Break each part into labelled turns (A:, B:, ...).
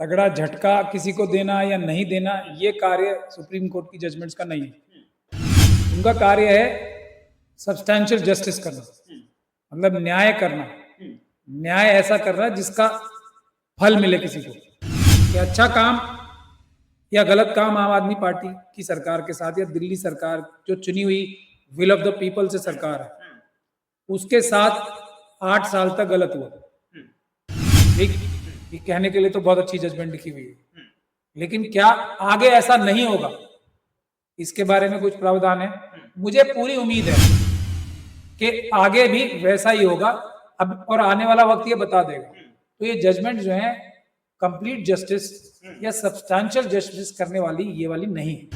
A: तगड़ा झटका किसी को देना या नहीं देना, ये कार्य सुप्रीम कोर्ट की जजमेंट्स का नहीं है। उनका कार्य है सब्सटैंशियल जस्टिस करना, मतलब न्याय करना, न्याय ऐसा करना जिसका फल मिले किसी को, कि अच्छा काम या गलत काम आम आदमी पार्टी की सरकार के साथ या दिल्ली सरकार जो चुनी हुई विल ऑफ द पीपल से सरकार है उसके साथ 8 साल तक गलत हुआ। ठीक, ये कहने के लिए तो बहुत अच्छी जजमेंट लिखी हुई है, लेकिन क्या आगे ऐसा नहीं होगा, इसके बारे में कुछ प्रावधान है। मुझे पूरी उम्मीद है कि आगे भी वैसा ही होगा, अब और आने वाला वक्त ये बता देगा। तो ये जजमेंट जो है कंप्लीट जस्टिस या सब्सटैंशियल जस्टिस करने वाली ये वाली नहीं है।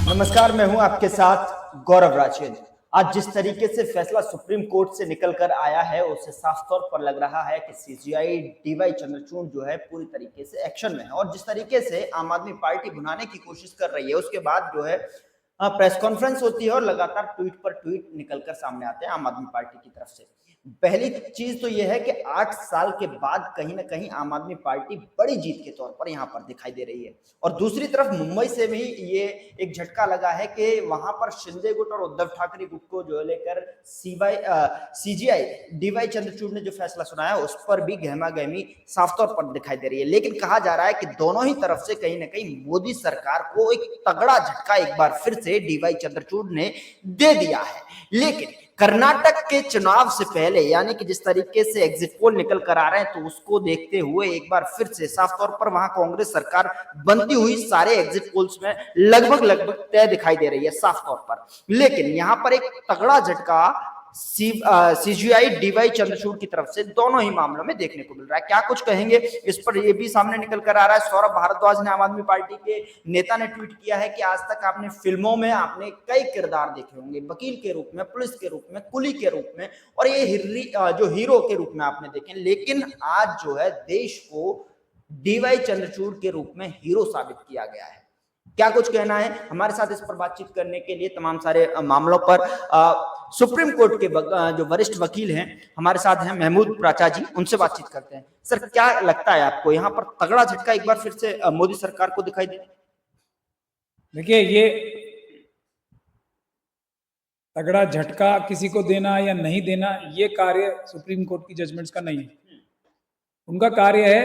B: नमस्कार, मैं हूं आपके साथ गौरव राजेंद्र। आज जिस तरीके से फैसला सुप्रीम कोर्ट से निकल कर आया है उससे साफ तौर पर लग रहा है कि सीजीआई डीवाई चंद्रचूड़ जो है पूरी तरीके से एक्शन में है, और जिस तरीके से आम आदमी पार्टी भुनाने की कोशिश कर रही है उसके बाद जो है प्रेस कॉन्फ्रेंस होती है और लगातार ट्वीट पर ट्वीट निकलकर सामने आते हैं आम आदमी पार्टी की तरफ से। पहली चीज तो यह है कि 8 साल के बाद कहीं ना कहीं आम आदमी पार्टी बड़ी जीत के तौर पर यहां पर दिखाई दे रही है, और दूसरी तरफ मुंबई से भी ये एक झटका लगा है कि वहां पर शिंदे गुट और उद्धव ठाकरे गुट को जो लेकर सीजीआई डीवाई चंद्रचूड़ ने जो फैसला सुनाया उस पर भी गहमा गहमी साफ तौर पर दिखाई दे रही है। लेकिन कहा जा रहा है कि दोनों ही तरफ से कहीं ना कहीं मोदी सरकार को एक तगड़ा झटका एक बार फिर से डीवाई चंद्रचूड़ ने दे दिया है। लेकिन कर्नाटक के चुनाव से पहले, यानी कि जिस तरीके से एग्जिट पोल निकल कर आ रहे हैं, तो उसको देखते हुए एक बार फिर से साफ तौर पर वहां कांग्रेस सरकार बनती हुई सारे एग्जिट पोल्स में लगभग तय दिखाई दे रही है साफ तौर पर। लेकिन यहां पर एक तगड़ा झटका सीजीआई डीवाई चंद्रचूड़ की तरफ से दोनों ही मामलों में देखने को मिल रहा है। क्या कुछ कहेंगे इस पर, यह भी सामने निकल कर आ रहा है। सौरभ भारद्वाज ने, आम आदमी पार्टी के नेता ने ट्वीट किया है कि आज तक आपने फिल्मों में आपने कई किरदार देखे होंगे, वकील के रूप में, पुलिस के रूप में, कुली के रूप में, और ये जो हीरो के रूप में आपने देखे, लेकिन आज जो है देश को डीवाई चंद्रचूड़ के रूप में हीरो साबित किया गया है। क्या कुछ कहना है? हमारे साथ इस पर बातचीत करने के लिए तमाम सारे मामलों पर सुप्रीम कोर्ट के जो वरिष्ठ वकील हैं हमारे साथ हैं, महमूद प्राचा जी, उनसे बातचीत करते हैं। सर, क्या लगता है आपको, यहाँ पर तगड़ा झटका एक बार फिर से मोदी सरकार को दिखाई दे?
A: देखिए, ये तगड़ा झटका किसी को देना या नहीं देना, ये कार्य सुप्रीम कोर्ट की जजमेंट्स का नहीं है। उनका कार्य है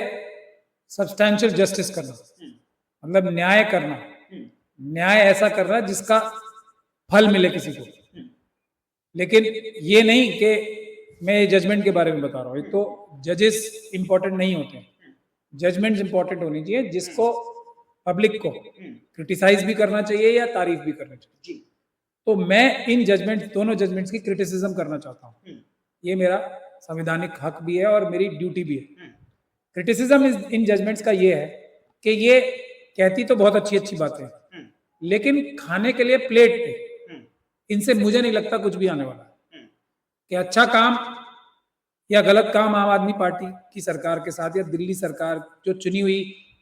A: सब्सटैंशियल जस्टिस करना, मतलब न्याय करना, न्याय ऐसा करना जिसका फल मिले किसी को। लेकिन ये नहीं कि मैं जजमेंट के बारे में बता रहा हूँ। एक तो जजेस इंपॉर्टेंट नहीं होते हैं, जजमेंट्स इंपॉर्टेंट होनी चाहिए जिसको पब्लिक को क्रिटिसाइज भी करना चाहिए या तारीफ भी करना चाहिए। तो मैं इन जजमेंट्स, दोनों जजमेंट्स की क्रिटिसिज्म करना चाहता हूँ। ये मेरा संवैधानिक हक भी है और मेरी ड्यूटी भी है। क्रिटिसिज्म इन जजमेंट्स का ये है कि ये कहती तो बहुत अच्छी बातें, लेकिन खाने के लिए प्लेट पे इनसे मुझे नहीं लगता कुछ भी आने वाला है। कि अच्छा काम या गलत काम आम आदमी पार्टी की सरकार के साथ या दिल्ली सरकार जो चुनी हुई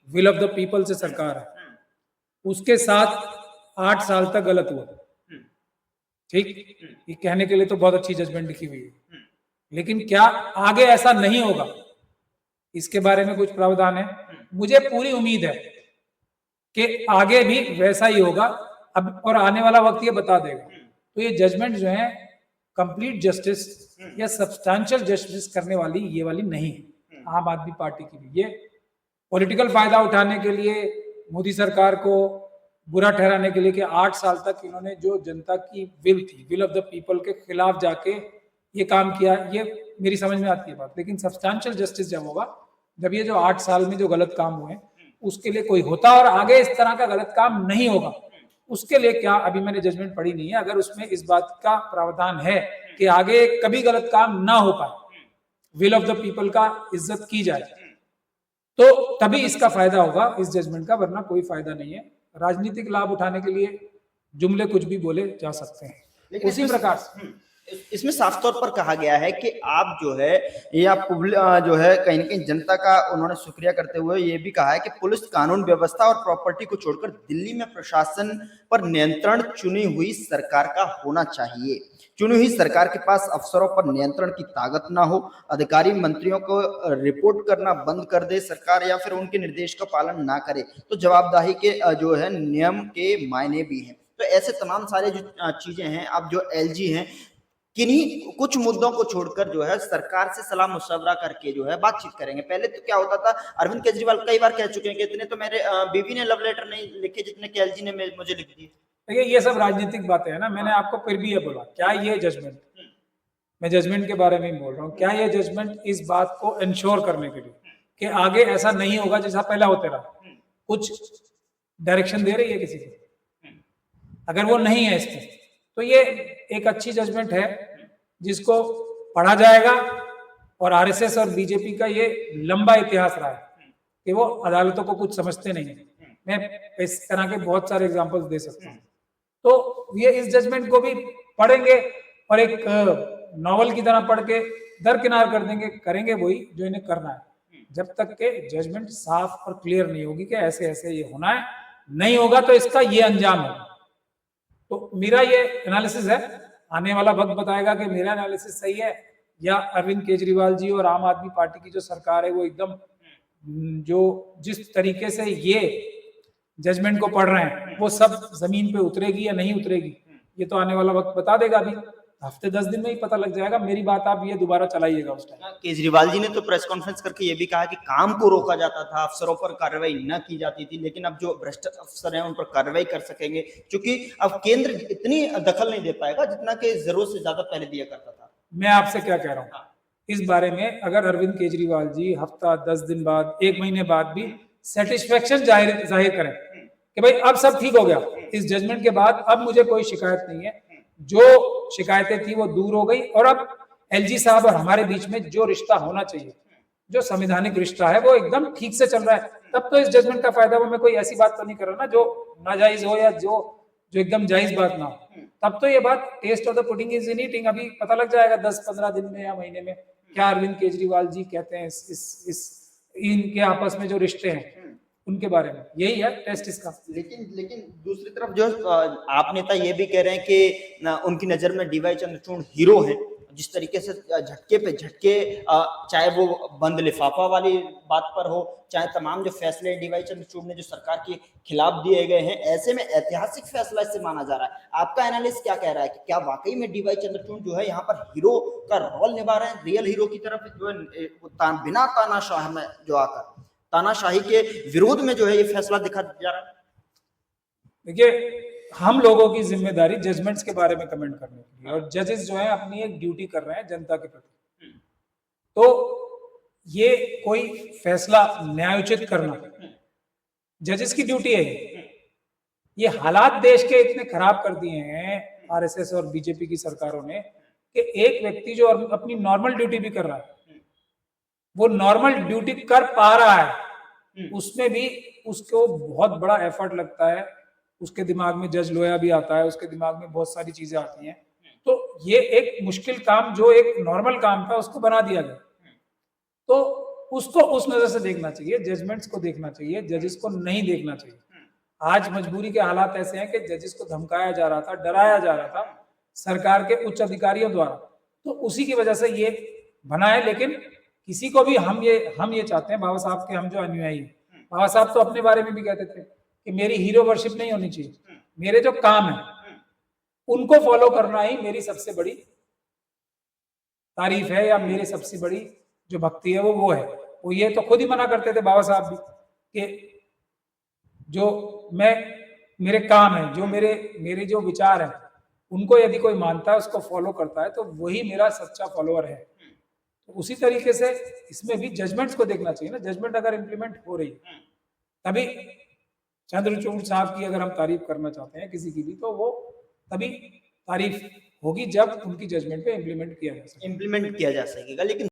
A: विल ऑफ द पीपल से सरकार है उसके साथ 8 साल तक गलत हुआ। ठीक, ये कहने के लिए तो बहुत अच्छी जजमेंट लिखी हुई है, लेकिन क्या आगे ऐसा नहीं होगा, इसके बारे में कुछ प्रावधान है। मुझे पूरी उम्मीद है कि आगे भी वैसा ही होगा, अब और आने वाला वक्त ये बता देगा। तो ये जजमेंट जो है कंप्लीट जस्टिस या सब्सटैंशियल जस्टिस करने वाली ये वाली नहीं है आम आदमी पार्टी की भी। ये पॉलिटिकल फायदा उठाने के लिए, मोदी सरकार को बुरा ठहराने के लिए कि 8 साल तक इन्होंने जो जनता की विल थी, विल ऑफ द पीपल के खिलाफ जाके ये काम किया, ये मेरी समझ में आती है बात। लेकिन सब्सटैंशियल जस्टिस जब होगा, जब ये जो 8 साल में जो गलत काम हुए उसके लिए कोई होता और आगे इस तरह का गलत काम नहीं होगा, उसके लिए क्या, अभी मैंने जजमेंट पढ़ी नहीं है, अगर उसमें इस बात का प्रावधान है कि आगे कभी गलत काम ना हो पाए, विल ऑफ द पीपल का इज्जत की जाए, तो तभी इसका फायदा होगा इस जजमेंट का, वरना कोई फायदा नहीं है। राजनीतिक लाभ उठाने के लिए जुमले कुछ भी बोले जा सकते हैं। उसी प्रकार से
B: इसमें साफ तौर पर कहा गया है कि आप जो है या जो है कहीं ना कहीं जनता का उन्होंने शुक्रिया करते हुए ये भी कहा है कि पुलिस कानून व्यवस्था और प्रॉपर्टी को छोड़कर दिल्ली में प्रशासन पर नियंत्रण चुनी हुई सरकार का होना चाहिए। चुनी हुई सरकार के पास अफसरों पर नियंत्रण की ताकत ना हो, अधिकारी मंत्रियों को रिपोर्ट करना बंद कर दे सरकार, या फिर उनके निर्देश का पालन ना करे, तो जवाबदेही के जो है नियम के मायने भी हैं। तो ऐसे तमाम सारे जो चीजें हैं, अब जो एलजी हैं किन्हीं कुछ मुद्दों को छोड़कर जो है सरकार से सलाह मशवरा करके जो है बातचीत करेंगे। पहले तो क्या होता था, अरविंद केजरीवाल कई बार कह चुके हैं कि इतने तो मेरे बीवी ने लव लेटर नहीं लिखे जितने के एलजी ने मुझे लिख दिए।
A: देखिए ये सब राजनीतिक बातें हैं ना, मैंने आपको फिर भी ये बोला, क्या ये जजमेंट, मैं जजमेंट के बारे में ही बोल रहा हूँ, क्या ये जजमेंट इस बात को इंश्योर करने के लिए कि आगे ऐसा नहीं होगा जैसा पहला होते रहा, कुछ डायरेक्शन दे रही है किसी को? अगर वो नहीं है इसमें, तो ये एक अच्छी जजमेंट है जिसको पढ़ा जाएगा। और आरएसएस और बीजेपी का ये लंबा इतिहास रहा है कि वो अदालतों को कुछ समझते नहीं है। मैं इस तरह के बहुत सारे एग्जांपल्स दे सकता हूँ। तो ये इस जजमेंट को भी पढ़ेंगे और एक नॉवल की तरह पढ़ के दरकिनार कर देंगे, करेंगे वही जो इन्हें करना है, जब तक के जजमेंट साफ और क्लियर नहीं होगी कि ऐसे ऐसे ये होना है। नहीं होगा तो इसका ये अंजाम होगा। तो मेरा ये एनालिसिस है, आने वाला वक्त बताएगा कि मेरा एनालिसिस सही है या अरविंद केजरीवाल जी और आम आदमी पार्टी की जो सरकार है वो एकदम जो जिस तरीके से ये जजमेंट को पढ़ रहे हैं वो सब जमीन पे उतरेगी या नहीं उतरेगी, ये तो आने वाला वक्त बता देगा। अभी हफ्ते 10 दिन में ही पता लग जाएगा। मेरी बात आप ये दोबारा चलाइएगा उस टाइम।
B: केजरीवाल जी ने तो प्रेस कॉन्फ्रेंस करके ये भी कहा कि काम को रोका जाता था, अफसरों पर कार्रवाई न की जाती थी, लेकिन अब जो भ्रष्ट अफसर हैं उन पर कार्रवाई कर सकेंगे, क्योंकि अब केंद्र इतनी दखल नहीं दे पाएगा जितना कि जरूरत से ज्यादा पहले दिया करता था।
A: मैं आपसे क्या कह रहा हूँ इस बारे में, अगर अरविंद केजरीवाल जी हफ्ता 10 दिन बाद 1 महीने बाद भी सेटिस्फेक्शन जाहिर करें कि भाई अब सब ठीक हो गया, इस जजमेंट के बाद अब मुझे कोई शिकायत नहीं है, जो शिकायतें थी वो दूर हो गई और अब एलजी साहब और हमारे बीच में जो रिश्ता होना चाहिए, जो संवैधानिक रिश्ता है वो एकदम ठीक से चल रहा है, तब तो इस जजमेंट का फायदा। वो मैं कोई ऐसी बात तो नहीं कर रहा ना जो नाजायज हो या जो एकदम जायज बात ना हो। तब तो ये बात test of the pudding is in eating. अभी पता लग जाएगा 10-15 दिन में या महीने में क्या अरविंद केजरीवाल जी कहते हैं इनके आपस में जो रिश्ते हैं उनके बारे में। यही है टेस्ट इसका।
B: लेकिन दूसरी तरफ जो आप नेता ये भी कह रहे हैं कि उनकी नजर में डीवाई चंद्रचूड़ हीरो है। जिस तरीके से झटके पे झटके, चाहे वो बंद लिफाफा वाली बात पर हो, चाहे तमाम जो फैसले डीवाई चंद्रचूड़ ने जो सरकार के खिलाफ दिए गए हैं, ऐसे में ऐतिहासिक फैसला इससे माना जा रहा है। आपका एनालिसिस क्या कह रहा है कि क्या वाकई में डीवाई चंद्रचूड़ जो है यहाँ पर हीरो का रोल निभा रहे हैं, रियल हीरो की तरफ जो बिना तानाशाह में जो आकर तानाशाही के विरोध में जो है ये फैसला दिखा जा रहा है?
A: देखिए, हम लोगों की जिम्मेदारी जजमेंट्स के बारे में कमेंट करने की है और जजेस जो है अपनी एक ड्यूटी कर रहे हैं जनता के प्रति। तो ये कोई फैसला न्यायोचित करना जजेस की ड्यूटी है। ये हालात देश के इतने खराब कर दिए हैं आरएसएस और बीजेपी की सरकारों ने कि एक व्यक्ति जो अपनी नॉर्मल ड्यूटी भी कर रहा है, वो नॉर्मल ड्यूटी कर पा रहा है, उसमें भी उसको बहुत बड़ा एफर्ट लगता है, उसके दिमाग में जज लोया भी आता है, उसके दिमाग में बहुत सारी चीजें आती हैं। तो ये एक मुश्किल काम जो एक नॉर्मल काम था उसको बना दिया गया। तो उसको उस नजर से देखना चाहिए, जजमेंट्स को देखना चाहिए, जजेस को नहीं देखना चाहिए। आज मजबूरी के हालात ऐसे हैं कि जजेस को धमकाया जा रहा था, डराया जा रहा था सरकार के उच्च अधिकारियों द्वारा, तो उसी की वजह से ये बना है। लेकिन किसी को भी हम ये चाहते हैं, बाबा साहब के हम जो अनुयायी, बाबा साहब तो अपने बारे में भी कहते थे कि मेरी हीरो वर्शिप नहीं होनी चाहिए, मेरे जो काम है उनको फॉलो करना ही मेरी सबसे बड़ी तारीफ है या मेरी सबसे बड़ी जो भक्ति है वो है। वो ये तो खुद ही मना करते थे बाबा साहब भी कि जो मेरे काम है, जो मेरे जो विचार है उनको यदि कोई मानता है, उसको फॉलो करता है, तो वही मेरा सच्चा फॉलोअर है। तो उसी तरीके से इसमें भी जजमेंट्स को देखना चाहिए ना। जजमेंट अगर इम्प्लीमेंट हो रही है तभी चंद्रचूड़ साहब की अगर हम तारीफ करना चाहते हैं किसी की भी, तो वो तभी तारीफ होगी जब उनकी जजमेंट पे इम्प्लीमेंट किया जा सकेगा।
B: लेकिन